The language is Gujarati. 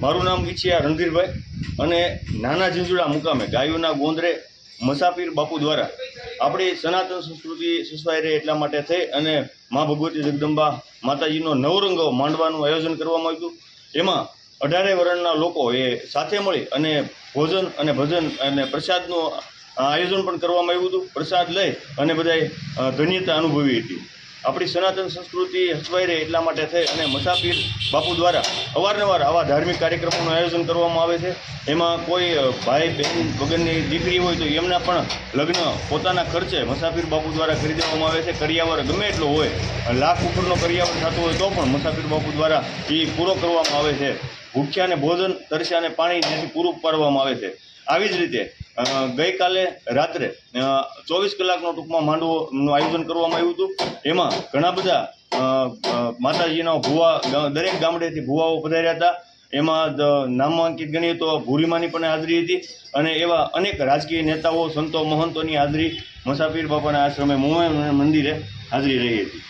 મારું નામ ઈચ્છિયા રણધીરભાઈ અને નાના ઝીંઝુડા મુકામે ગાયોના ગોંદરે મસાપીર બાપુ દ્વારા આપણી સનાતન સંસ્કૃતિ સચવાઈ રહે એટલા માટે થઈ અને મા ભગવતી જગદંબા માતાજીનો નવરંગો માંડવાનું આયોજન કરવામાં આવ્યું. એમાં 18 વર્ણના લોકો એ સાથે મળી અને ભોજન અને ભજન અને પ્રસાદનું આયોજન પણ કરવામાં આવ્યું હતું. પ્રસાદ લઈ અને બધાએ ધન્યતા અનુભવી હતી. આપણી સનાતન સંસ્કૃતિ સચવાઈ રહે એટલા માટે થઈ અને મસાપીર બાપુ દ્વારા અવારનવાર આવા ધાર્મિક કાર્યક્રમોનું આયોજન કરવામાં આવે છે. એમાં કોઈ ભાઈ બહેન વગરની દીકરી હોય તો એમના પણ લગ્ન પોતાના ખર્ચે મસાપીર બાપુ દ્વારા કરી દેવામાં આવે છે. કરિયાવર ગમે એટલો હોય, લાખ ઉપરનો કરિયાવર થતો હોય તો પણ મસાપીર બાપુ દ્વારા એ પૂરો કરવામાં આવે છે. ભૂખ્યાને ભોજન, તરસ્યાને પાણી જેથી પૂરું પાડવામાં આવે છે. આવી જ રીતે ગઈકાલે રાત્રે 24 કલાકનો ટૂંકમાં માંડવોનું આયોજન કરવામાં આવ્યું હતું. એમાં ઘણા બધા માતાજીના ભુવા, દરેક ગામડેથી ભુવાઓ પધાર્યા હતા. એમાં નામાંકિત ગણીએ તો ભૂરીમાની પણ હાજરી હતી અને એવા અનેક રાજકીય નેતાઓ, સંતો, મહંતોની હાજરી મસાપીર બાપાના આશ્રમે મંદિરે હાજરી રહી હતી.